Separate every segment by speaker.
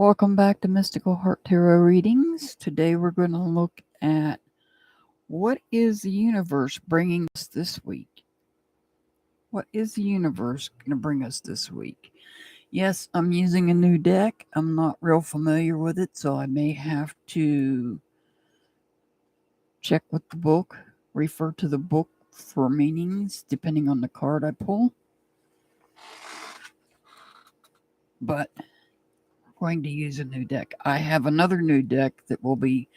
Speaker 1: Welcome back to Mystical Heart Tarot Readings. Today we're going to look at what is the universe bringing us this week. What is the universe going to bring us this week? Yes, I'm using a new deck. I'm not real familiar with it, so I may have to check with the book, refer to the book for meanings depending on the card I pull. But going to use a new deck. I have another new deck that I'll be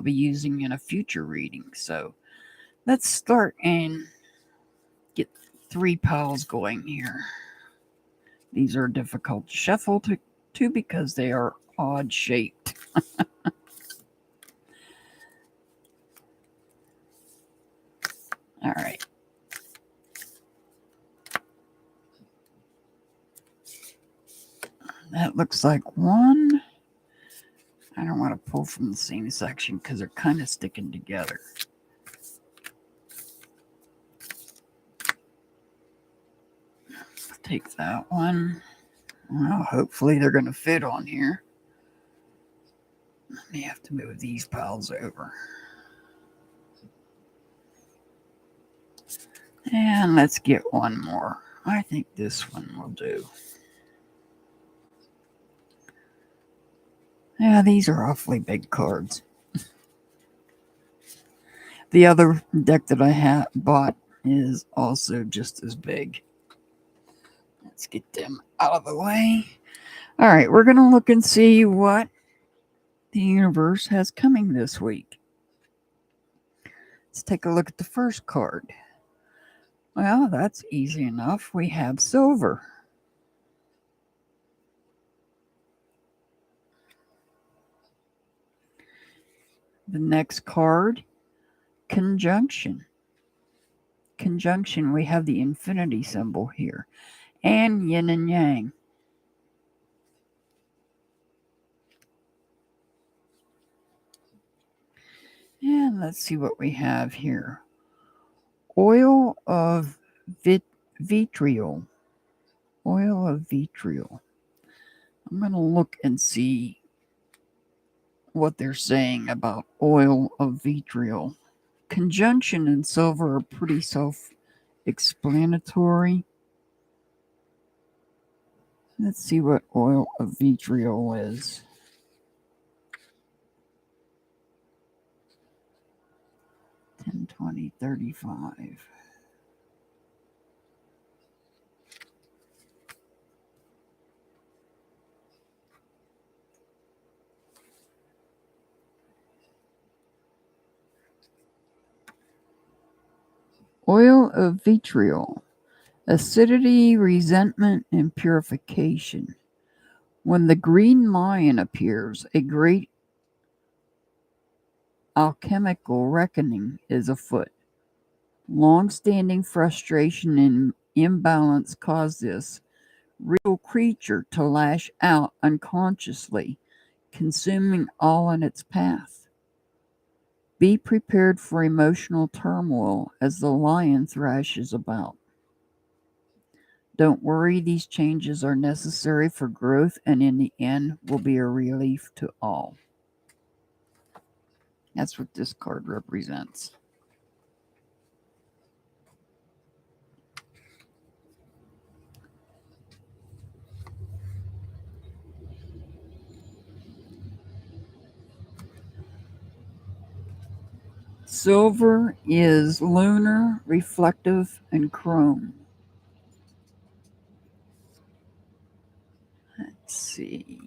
Speaker 1: using in a future reading. So let's start and get 3 piles going here. These are difficult to shuffle to because they are odd shaped. All right. That looks like one. I don't want to pull from the same section because they're kind of sticking together. Take that one. Well, hopefully they're going to fit on here. I may have to move these piles over. And let's get one more. I think this one will do. Yeah, these are awfully big cards. The other deck that I bought is also just as big. Let's get them out of the way. All right, we're going to look and see what the universe has coming this week. Let's take a look at the first card. Well, that's easy enough. We have silver. The next card, conjunction. Conjunction, we have the infinity symbol here. And yin and yang. And let's see what we have here. Oil of vitriol. Oil of vitriol. I'm going to look and see what they're saying about oil of vitriol. Conjunction and silver are pretty self-explanatory. Let's see what oil of vitriol is. $10, $20, $35. Oil of vitriol. Acidity, resentment, and purification. When the green lion appears, a great alchemical reckoning is afoot. Long-standing frustration and imbalance cause this real creature to lash out unconsciously, consuming all in its path. Be prepared for emotional turmoil as the lion thrashes about. Don't worry, these changes are necessary for growth and in the end will be a relief to all. That's what this card represents. Silver is lunar, reflective, and chrome. Let's see.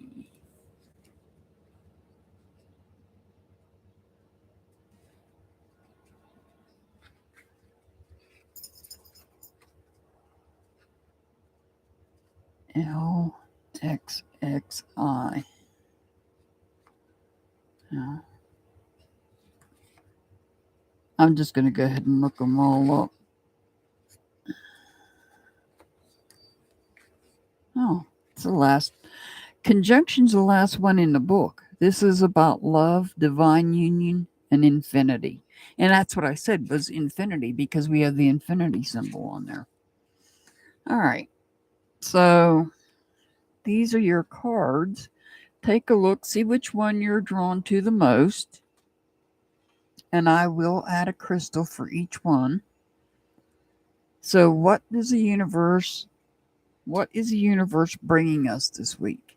Speaker 1: LXXI. Yeah. I'm just going to go ahead and look them all up. Oh, it's the last. Conjunction's the last one in the book. This is about love, divine union, and infinity. And that's what I said was infinity because we have the infinity symbol on there. All right. So these are your cards. take a look, see which one you're drawn to the most. And I will add a crystal for each one. So what is the universe bringing us this week?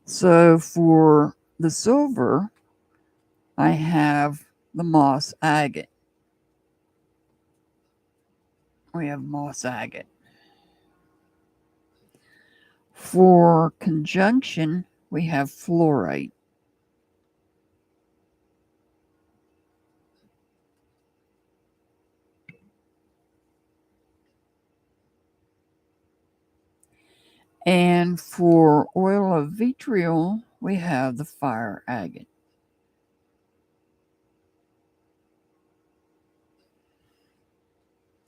Speaker 1: So for the silver, I have the moss agate. We have moss agate. For conjunction, we have fluorite. And for oil of vitriol, we have the fire agate.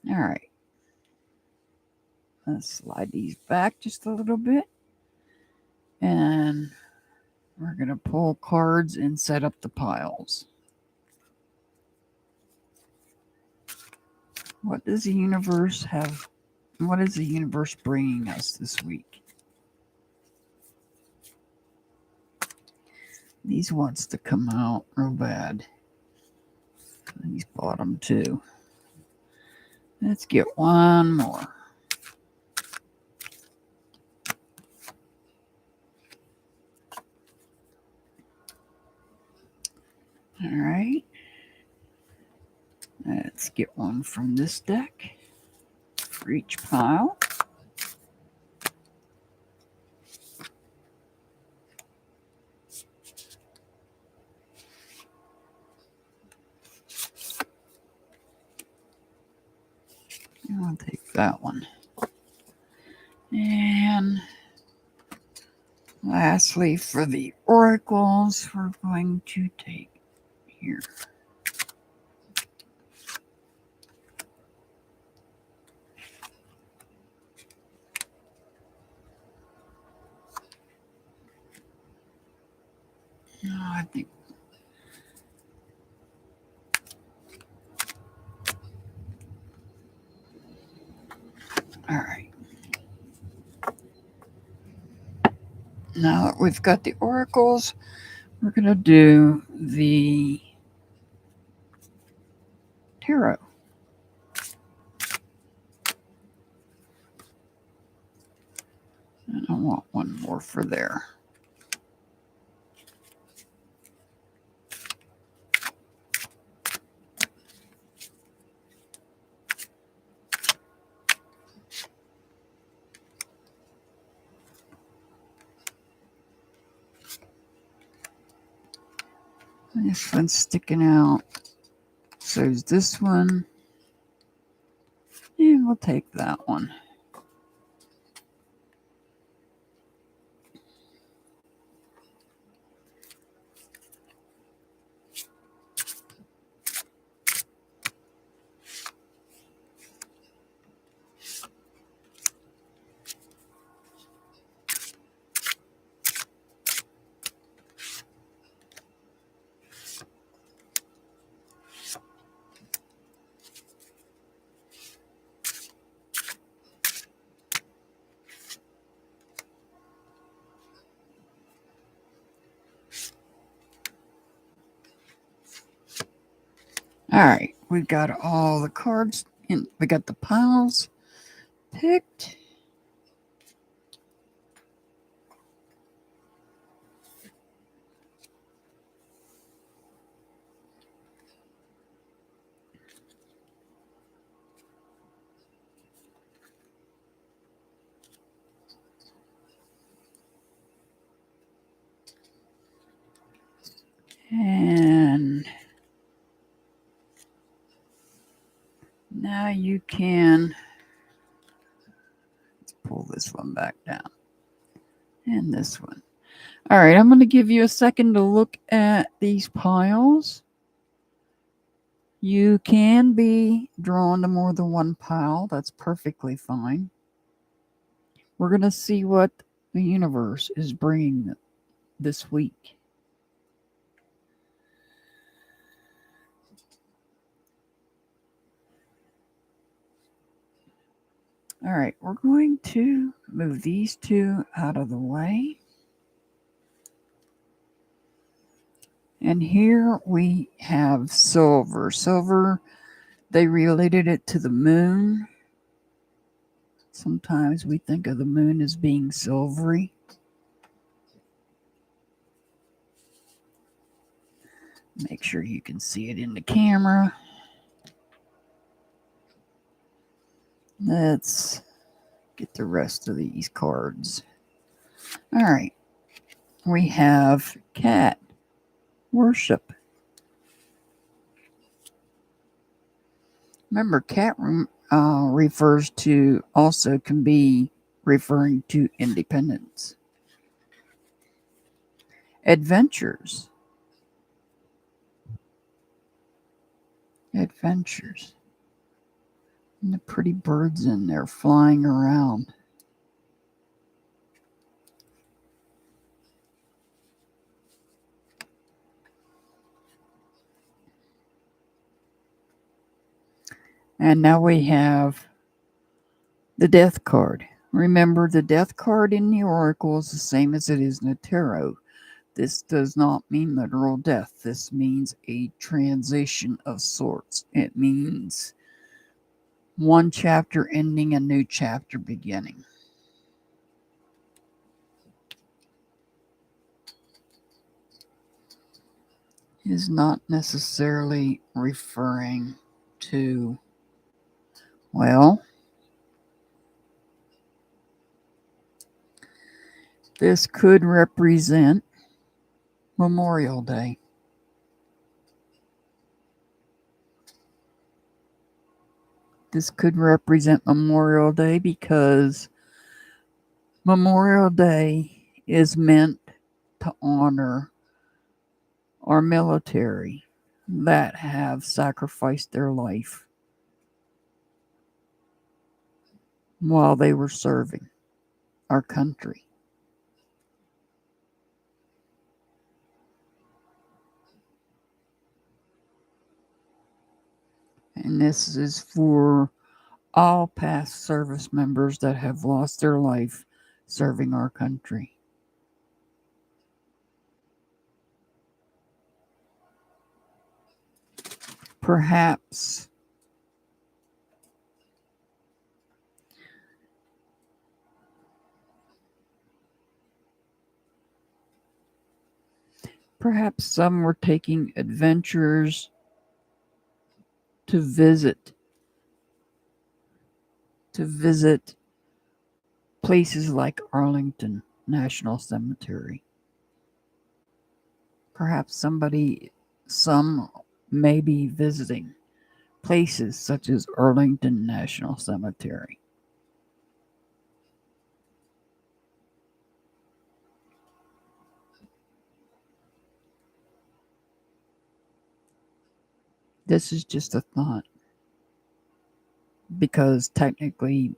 Speaker 1: All right. Let's slide these back just a little bit. And we're going to pull cards and set up the piles. What does the universe have? What is the universe bringing us this week? These wants to come out real bad. These bottom two. Let's get one more. All right. Let's get one from this deck for each pile. I'll take that one. And lastly, for the oracles, we're going to take here. I think all right. Now that we've got the oracles, we're going to do the tarot. And I want one more for there. This one's sticking out. So is this one. And we'll take that one. All right, we've got all the cards in. We got the piles picked. And now you can let's pull this one back down. And this one. All right, I'm going to give you a second to look at these piles. You can be drawn to more than one pile. That's perfectly fine. We're going to see what the universe is bringing this week. All right, we're going to move these two out of the way. And here we have silver. Silver, they related it to the moon. Sometimes we think of the moon as being silvery. Make sure you can see it in the camera. Let's get the rest of these cards. All right. We have cat worship. Remember, cat refers to, also can be referring to independence. Adventures. Adventures. And the pretty birds in there flying around. And now we have the death card. Remember, the death card in the oracle is the same as it is in the tarot. This does not mean literal death. This means a transition of sorts. It means one chapter ending, a new chapter beginning. It is not necessarily referring to, well, this could represent Memorial Day. This could represent Memorial Day because Memorial Day is meant to honor our military that have sacrificed their life while they were serving our country. And this is for all past service members that have lost their life serving our country. Perhaps some were taking adventures to visit places like Arlington National Cemetery. Perhaps some may be visiting places such as Arlington National Cemetery. This is just a thought, because technically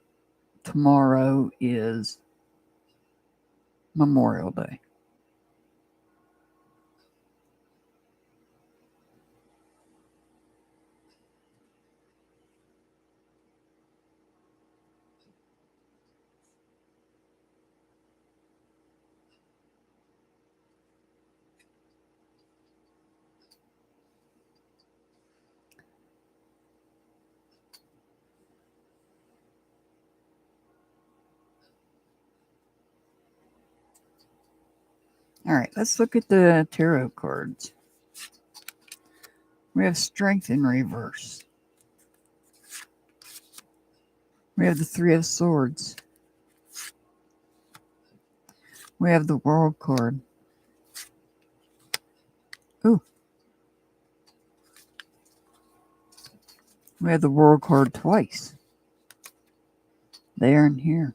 Speaker 1: tomorrow is Memorial Day. All right, let's look at the tarot cards. We have Strength in reverse. We have the Three of Swords. We have the World card. Ooh. We have the World card twice. There and here.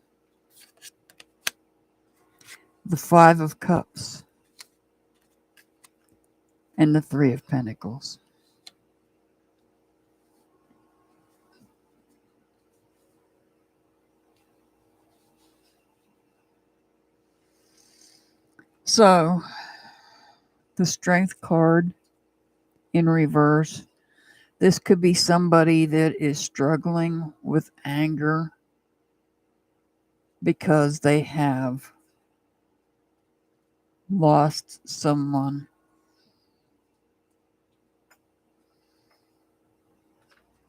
Speaker 1: The Five of Cups. And the Three of Pentacles. So, the Strength card in reverse. This could be somebody that is struggling with anger because they have lost someone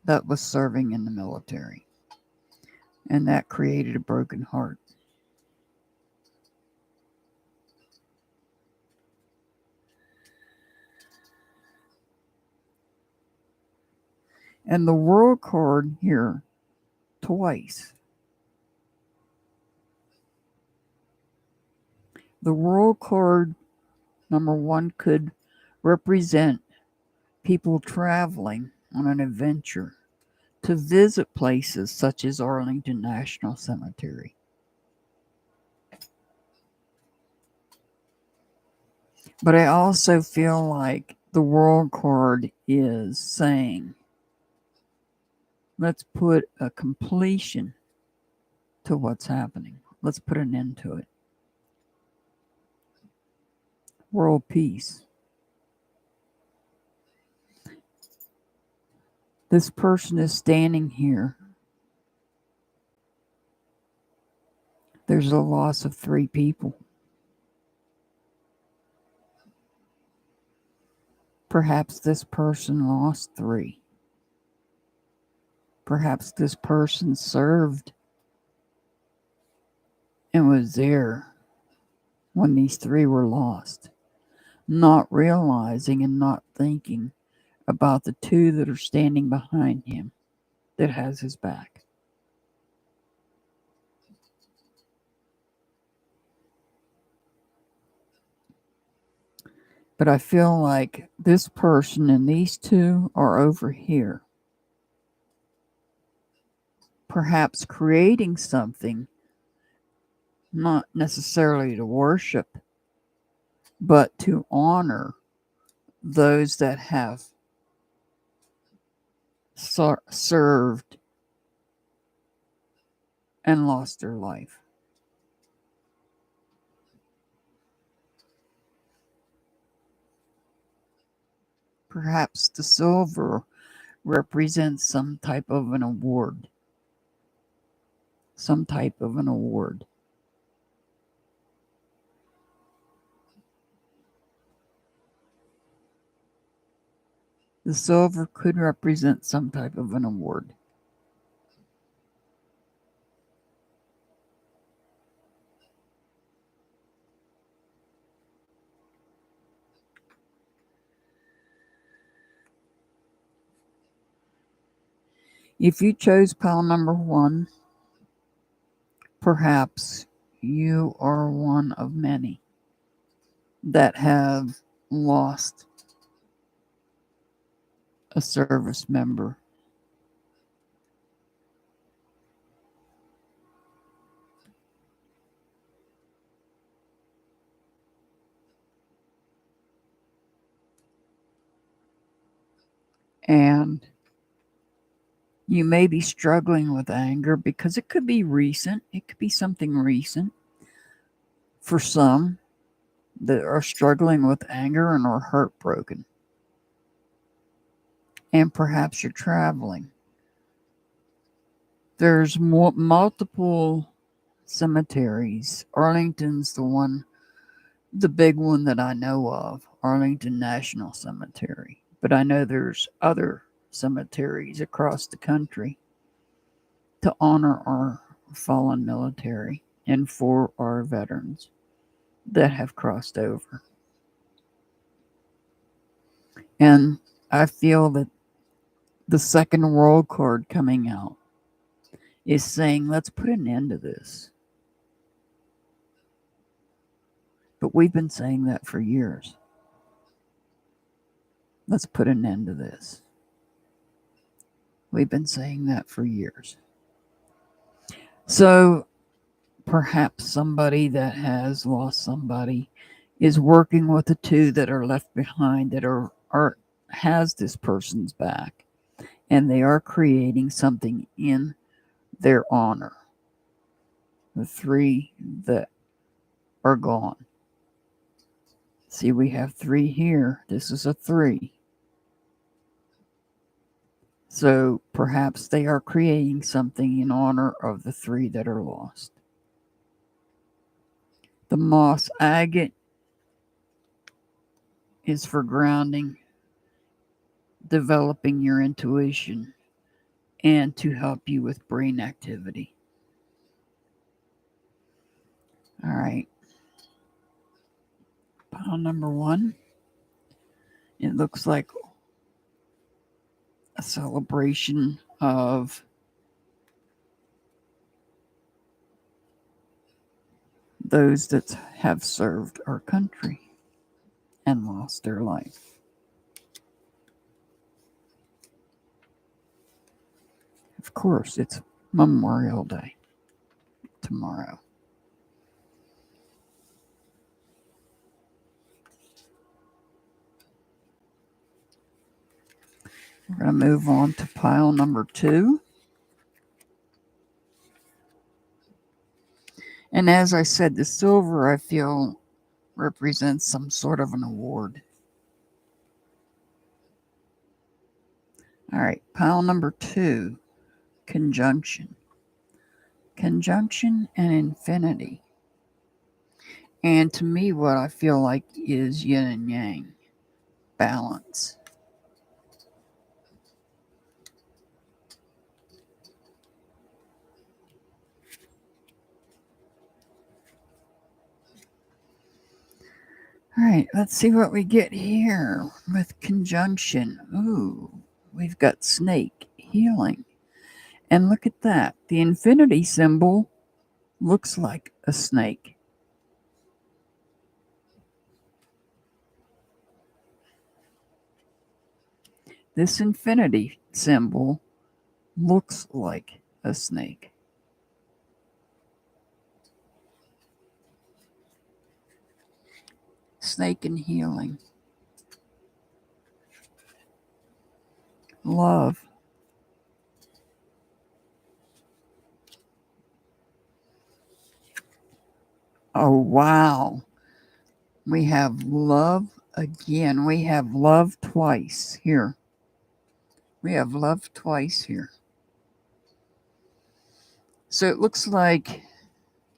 Speaker 1: that was serving in the military. And that created a broken heart. And the World card here twice. The World card, number one, could represent people traveling on an adventure to visit places such as Arlington National Cemetery. But I also feel like the World card is saying, let's put a completion to what's happening. Let's put an end to it. World peace. This person is standing here. There's a loss of 3 people. Perhaps this person lost 3. Perhaps this person served and was there when these 3 were lost, not realizing and not thinking about the 2 that are standing behind him that has his back. But I feel like this person and these 2 are over here, perhaps creating something, not necessarily to worship, but to honor those that have served and lost their life. Perhaps the silver represents some type of an award. Some type of an award. The silver could represent some type of an award. If you chose pile number 1, perhaps you are one of many that have lost a service member. And you may be struggling with anger because it could be recent. It could be something recent. For some that are struggling with anger and are heartbroken. And perhaps you're traveling. There's multiple cemeteries. Arlington's the big one that I know of, Arlington National Cemetery. But I know there's other cemeteries across the country to honor our fallen military and for our veterans that have crossed over. And I feel that the second world card coming out is saying, let's put an end to this. But we've been saying that for years. Let's put an end to this. We've been saying that for years. So perhaps somebody that has lost somebody is working with the 2 that are left behind that are has this person's back, and they are creating something in their honor. The 3 that are gone. See, we have 3 here. This is a 3. So perhaps they are creating something in honor of the 3 that are lost. The moss agate is for grounding, developing your intuition, and to help you with brain activity. All right. Pile number 1. It looks like a celebration of those that have served our country and lost their life. Of course, it's Memorial Day tomorrow. We're going to move on to pile number 2. And as I said, the silver, I feel, represents some sort of an award. All right, pile number 2, conjunction. Conjunction and infinity. And to me, what I feel like is yin and yang, balance. All right, let's see what we get here with conjunction. Ooh, we've got snake, healing. And look at that. The infinity symbol looks like a snake. This infinity symbol looks like a snake. Snake and healing. Love. Oh, wow. We have love again. We have love twice here. We have love twice here. So it looks like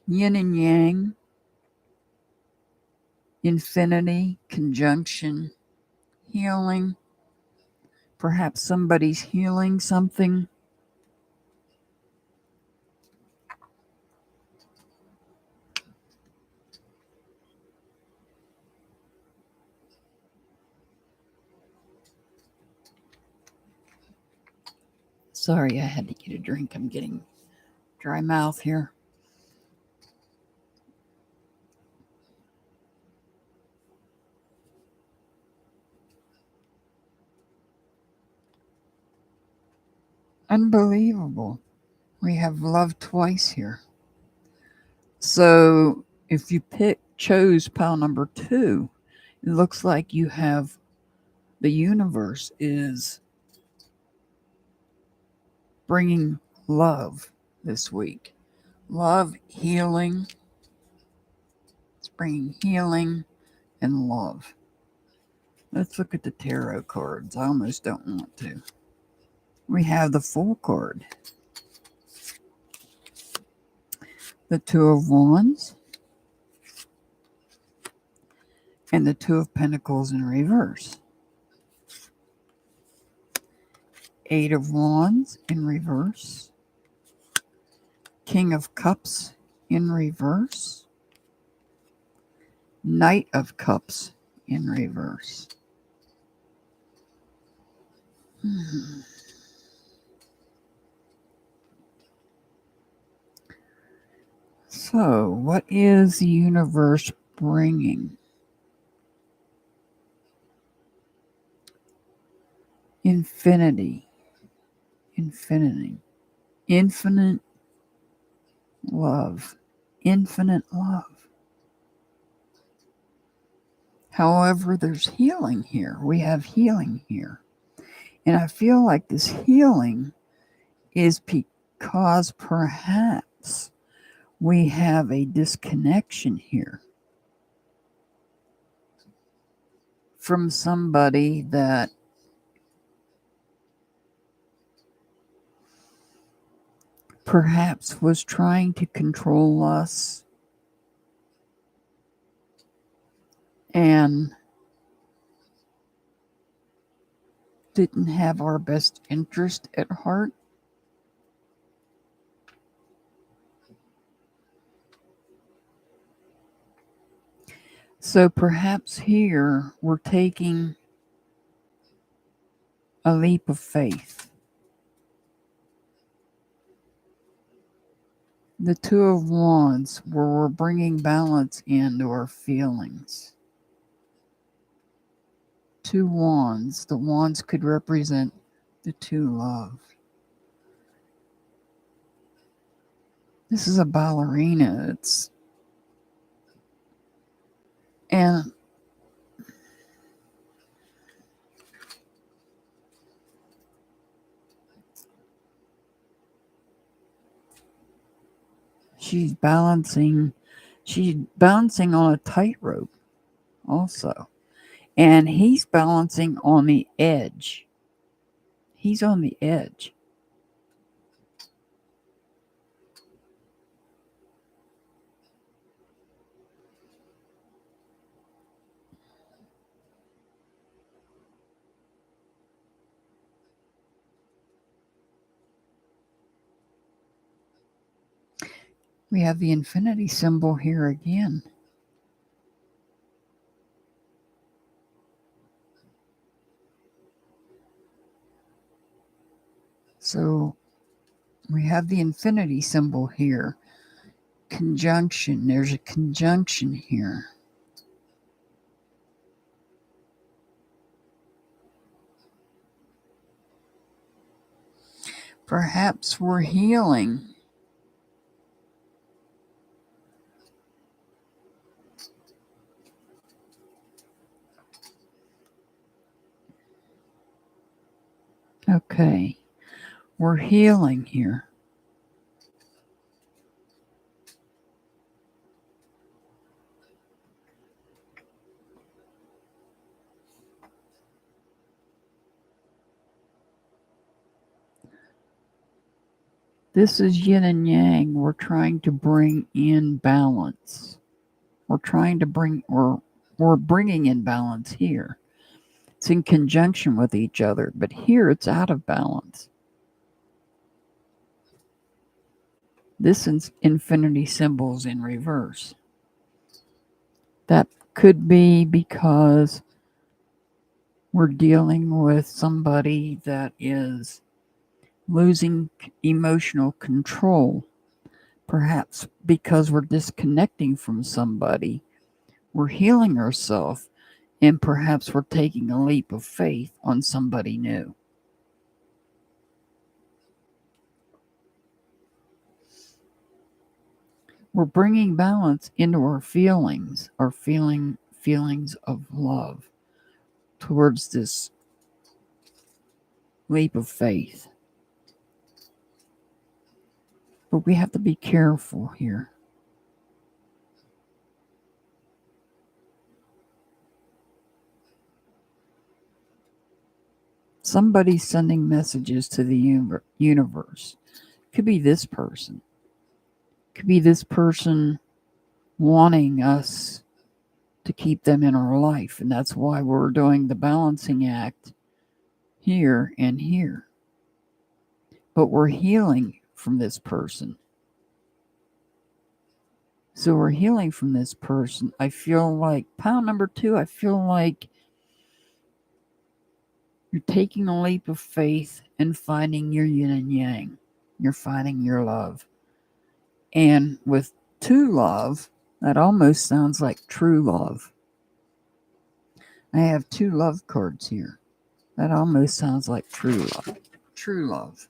Speaker 1: yin and yang, infinity, conjunction, healing. Perhaps somebody's healing something. Sorry, I had to get a drink. I'm getting dry mouth here. Unbelievable. We have love twice here. So if you chose pile number 2, it looks like you have the universe is bringing love this week. Love, healing. It's bringing healing and love. Let's look at the tarot cards. I almost don't want to. We have the Fool card. The 2 of Wands. And the 2 of Pentacles in reverse. 8 of Wands in reverse. King of Cups in reverse. Knight of Cups in reverse. So, what is the universe bringing? Infinity. Infinity. Infinite love. Infinite love. However, there's healing here. We have healing here. And I feel like this healing is because perhaps we have a disconnection here from somebody that perhaps was trying to control us and didn't have our best interest at heart. So perhaps here we're taking a leap of faith. The Two of Wands, where we're bringing balance into our feelings. Two wands. The wands could represent the two love. This is a ballerina. And she's balancing on a tightrope also. And he's balancing on the edge. He's on the edge. We have the infinity symbol here again. So we have the infinity symbol here. Conjunction. There's a conjunction here. Perhaps we're healing. Okay. We're healing here. This is yin and yang. We're trying to bring in balance. We're bringing in balance here. It's in conjunction with each other, but here it's out of balance. This infinity symbol is in reverse. That could be because we're dealing with somebody that is losing emotional control. Perhaps because we're disconnecting from somebody, we're healing ourselves, and perhaps we're taking a leap of faith on somebody new. We're bringing balance into our feelings of love towards this leap of faith. But we have to be careful here. Somebody's sending messages to the universe. Could be this person. Could be this person wanting us to keep them in our life. And that's why we're doing the balancing act here and here. But we're healing from this person. So we're healing from this person. I feel like, pile number 2, I feel like you're taking a leap of faith and finding your yin and yang. You're finding your love. And with two love, that almost sounds like true love. I have 2 love cards here. That almost sounds like true love. True love.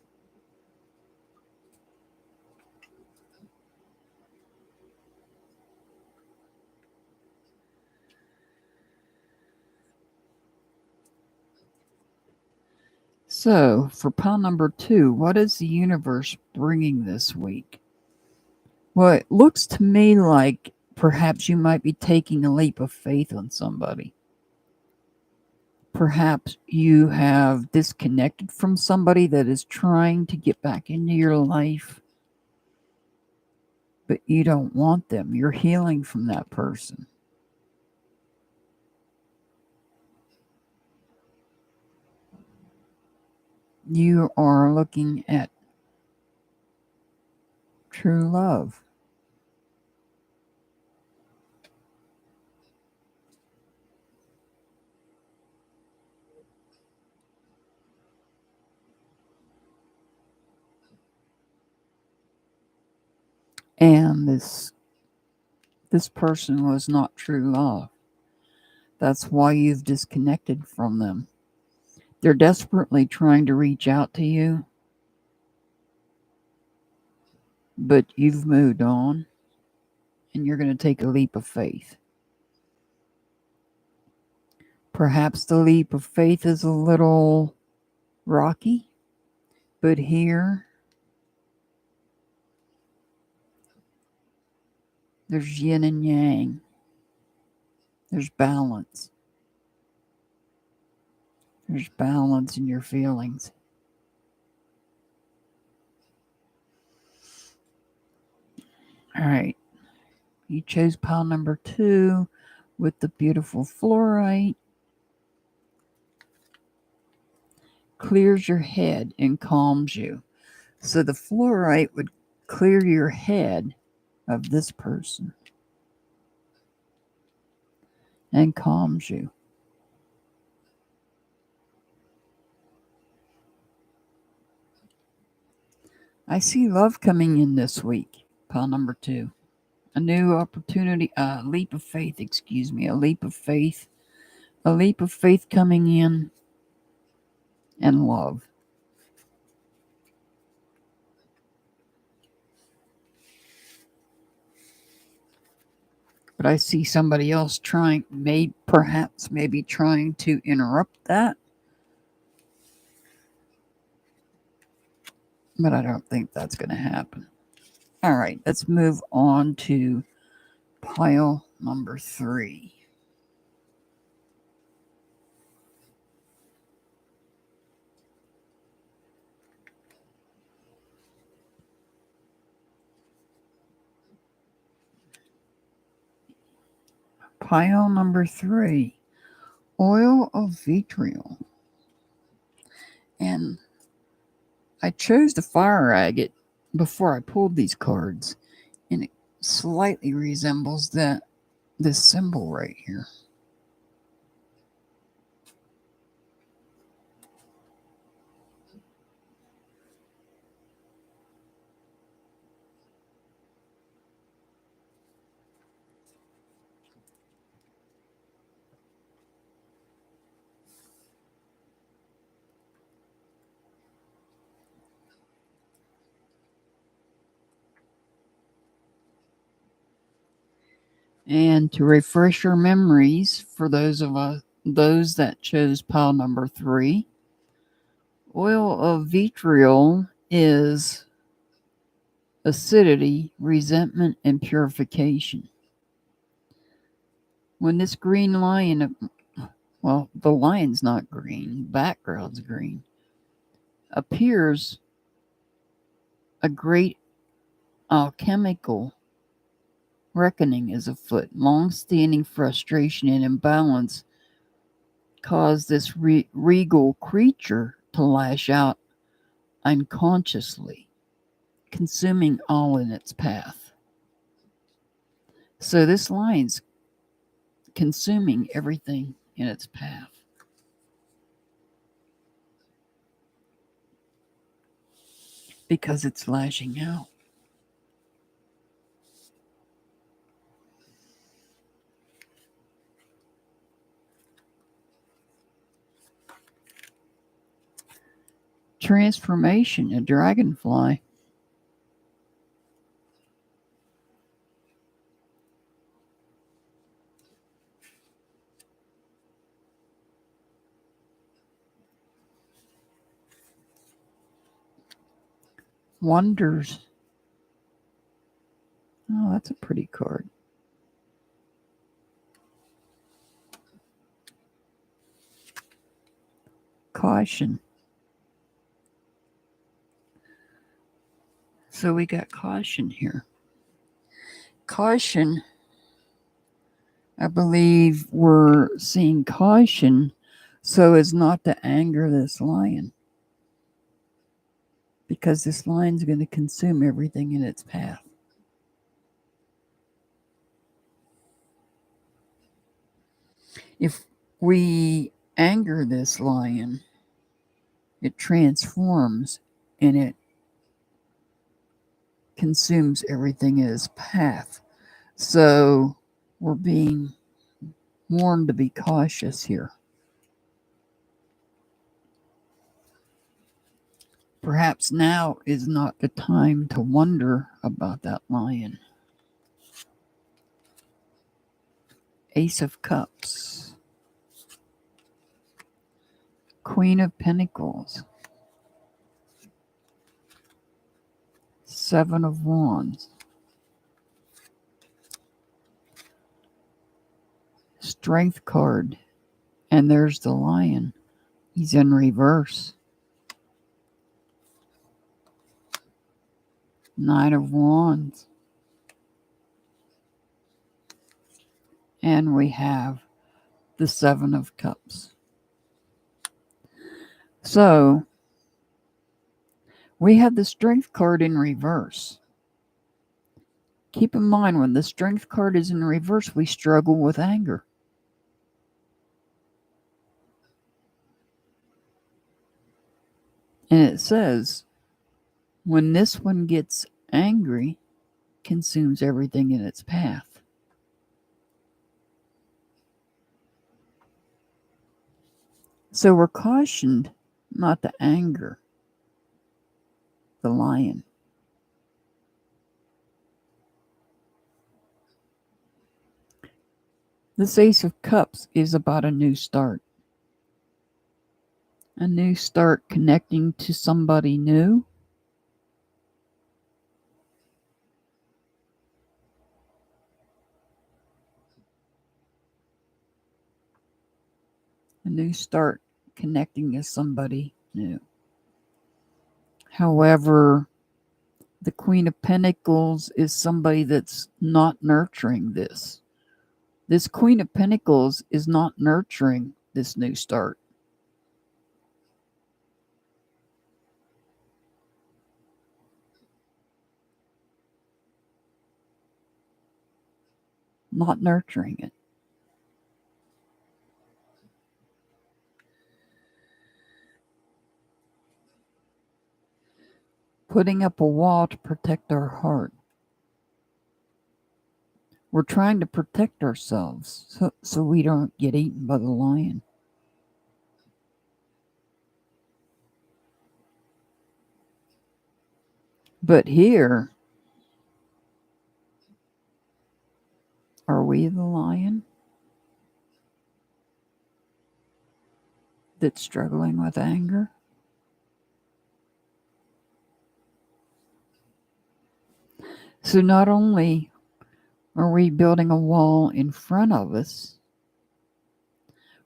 Speaker 1: So, for pile number 2, what is the universe bringing this week? Well, it looks to me like perhaps you might be taking a leap of faith on somebody. Perhaps you have disconnected from somebody that is trying to get back into your life, but you don't want them. You're healing from that person. You are looking at true love. And this person was not true love. That's why you've disconnected from them. They're desperately trying to reach out to you, but you've moved on, and you're going to take a leap of faith. Perhaps the leap of faith is a little rocky, but here there's yin and yang. There's balance. There's balance in your feelings. All right. You chose pile number 2 with the beautiful fluorite. Clears your head and calms you. So the fluorite would clear your head of this person and calms you. I see love coming in this week, pile number 2. A new opportunity, a leap of faith, a leap of faith. A leap of faith coming in and love. But I see somebody else trying, maybe trying to interrupt that. But I don't think that's going to happen. All right, let's move on to pile number 3. Pile number 3, oil of vitriol. And I chose the fire agate before I pulled these cards, and it slightly resembles this symbol right here. And to refresh your memories, for those that chose pile number 3, oil of vitriol is acidity, resentment, and purification. When this green lion, well, the lion's not green, the background's green, appears, a great alchemical reckoning is afoot. Long-standing frustration and imbalance cause this regal creature to lash out unconsciously, consuming all in its path. So this lion's consuming everything in its path. Because it's lashing out. Transformation, a dragonfly. Wonders. Oh, that's a pretty card. Caution. So we got caution here. Caution, I believe we're seeing caution so as not to anger this lion. Because this lion's going to consume everything in its path. If we anger this lion, it transforms and it consumes everything in its path. So we're being warned to be cautious here. Perhaps now is not the time to wonder about that lion. Ace of Cups. Queen of Pentacles. Seven of Wands. Strength card. And there's the lion. He's in reverse. Knight of Wands. And we have the Seven of Cups. So, we have the Strength card in reverse. Keep in mind, when the Strength card is in reverse, we struggle with anger. And it says, when this one gets angry, consumes everything in its path. So we're cautioned not to anger the lion. This Ace of Cups is about a new start. A new start connecting to somebody new. A new start connecting to somebody new. However, the Queen of Pentacles is somebody that's not nurturing this. This Queen of Pentacles is not nurturing this new start. Not nurturing it. Putting up a wall to protect our heart. We're trying to protect ourselves so we don't get eaten by the lion. But here, are we the lion that's struggling with anger? So not only are we building a wall in front of us,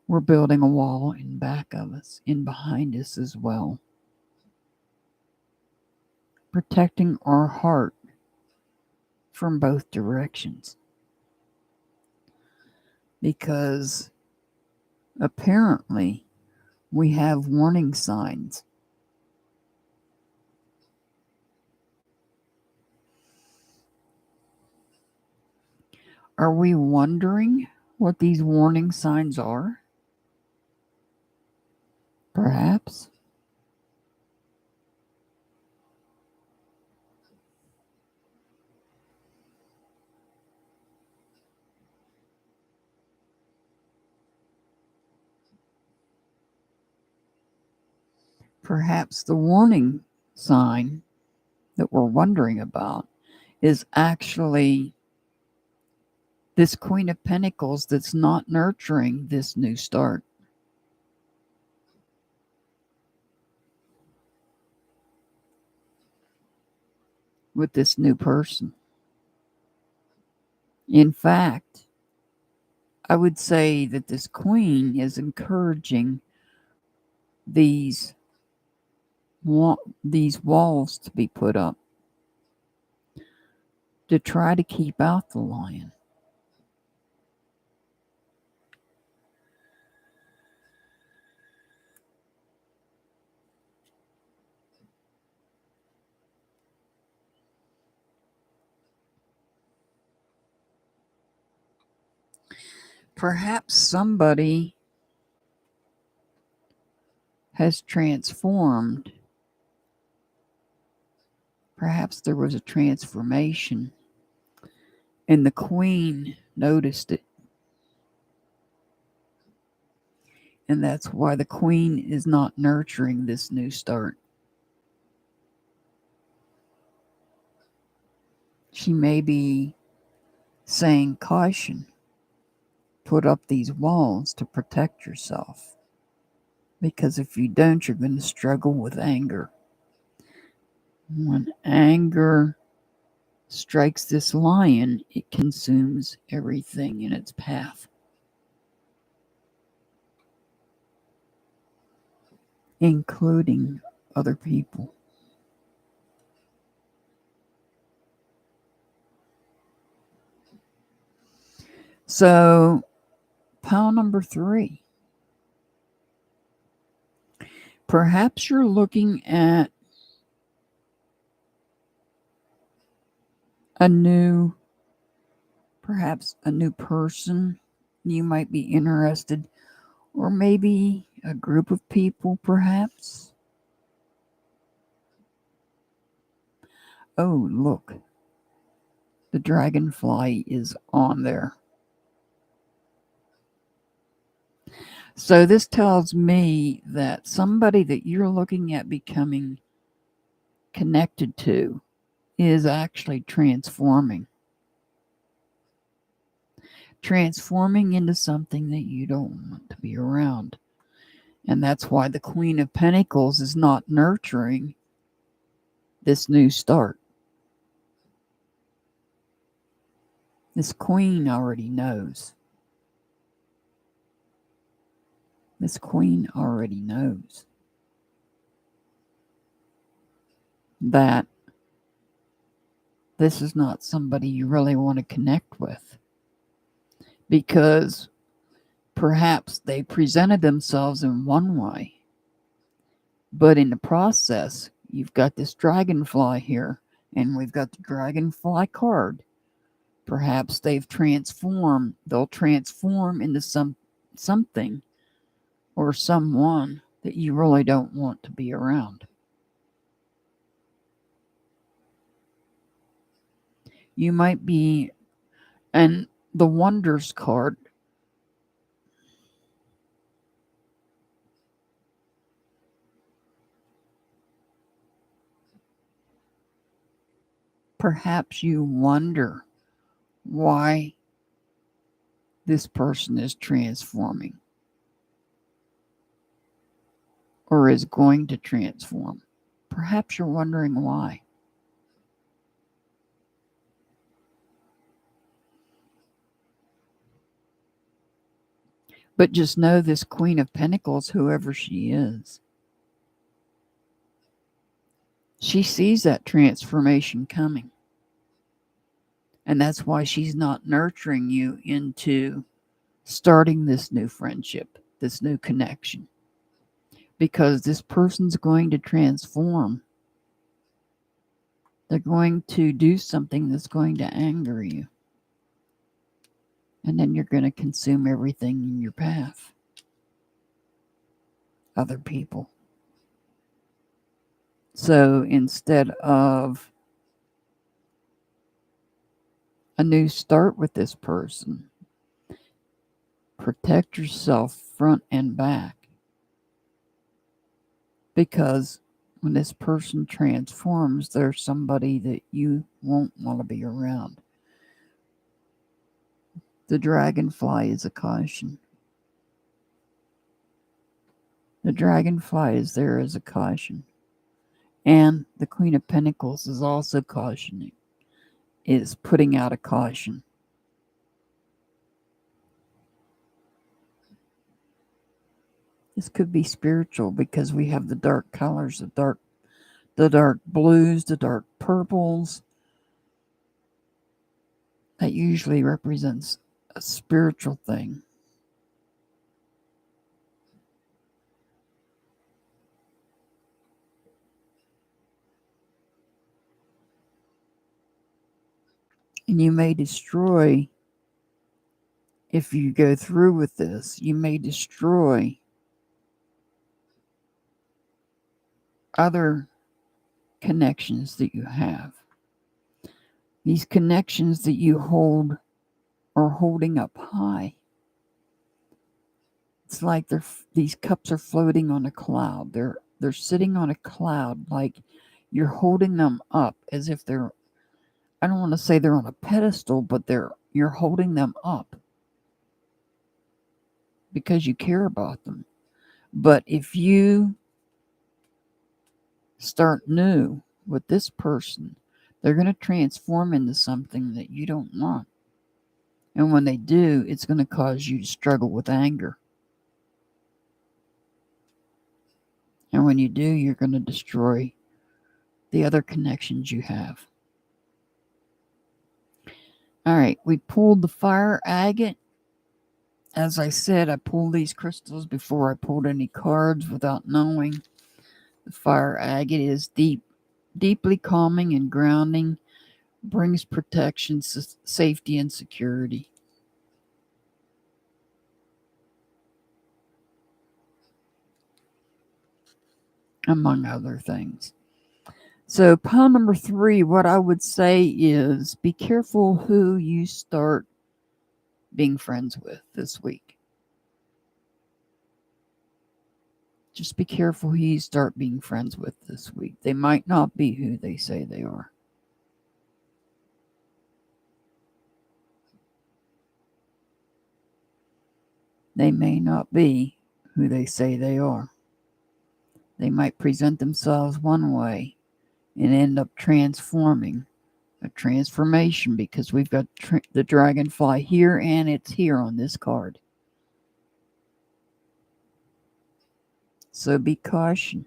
Speaker 1: we're building a wall in back of us, in behind us as well. Protecting our heart from both directions. Because apparently we have warning signs. Are we wondering what these warning signs are? Perhaps. Perhaps the warning sign that we're wondering about is actually this Queen of Pentacles that's not nurturing this new start. With this new person. In fact, I would say that this queen is encouraging these walls to be put up to try to keep out the lion. Perhaps somebody has transformed Perhaps there was a transformation and the Queen noticed it. And that's why the Queen is not nurturing this new start. She may be saying, caution, put up these walls to protect yourself. Because if you don't, you're going to struggle with anger. When anger strikes this lion, it consumes everything in its path, including other people. So, pile number 3. Perhaps you're looking at perhaps a new person you might be interested, or maybe a group of people, perhaps. Oh, look. The dragonfly is on there. So this tells me that somebody that you're looking at becoming connected to is actually transforming into something that you don't want to be around. And that's why the Queen of Pentacles is not nurturing this new start. This Queen already knows. This Queen already knows that this is not somebody you really want to connect with, because perhaps they presented themselves in one way, but in the process, you've got this dragonfly here, and we've got the dragonfly card. Perhaps they'll transform into something or someone that you really don't want to be around. You might be, and the Wonders card, perhaps you wonder why this person is transforming or is going to transform. Perhaps you're wondering why. But just know this Queen of Pentacles, whoever she is, she sees that transformation coming. And that's why she's not nurturing you into starting this new friendship, this new connection. Because this person's going to transform. They're going to do something that's going to anger you. And then you're going to consume everything in your path. Other people. So instead of a new start with this person, protect yourself front and back. Because when this person transforms, there's somebody that you won't want to be around. The dragonfly is a caution. The dragonfly is there as a caution. And the Queen of Pentacles is also cautioning, is putting out a caution. This could be spiritual because we have the dark colors, the dark blues, the dark purples. That usually represents a spiritual thing. And you may destroy, if you go through with this, you may destroy other connections that you have. These connections that you hold are holding up high. It's like these cups are floating on a cloud. They're sitting on a cloud, like you're holding them up as if they're, I don't want to say they're on a pedestal, but you're holding them up because you care about them. But if you start new with this person, they're going to transform into something that you don't want. And when they do, it's going to cause you to struggle with anger. And when you do, you're going to destroy the other connections you have. All right, we pulled the fire agate. As I said, I pulled these crystals before I pulled any cards without knowing. The fire agate is deeply calming and grounding, brings protection, safety, and security. Among other things. So pile number 3, what I would say is be careful who you start being friends with this week. Just be careful who you start being friends with this week. They might not be who they say they are. They may not be who they say they are. They might present themselves one way and end up transforming. A transformation, because we've got the dragonfly here and it's here on this card. So be cautious.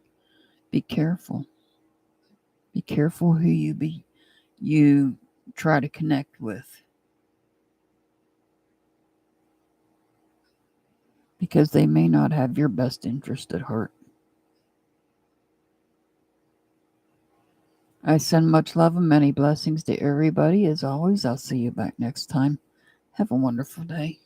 Speaker 1: Be careful. Be careful who you try to connect with. Because they may not have your best interest at heart. I send much love and many blessings to everybody. As always, I'll see you back next time. Have a wonderful day.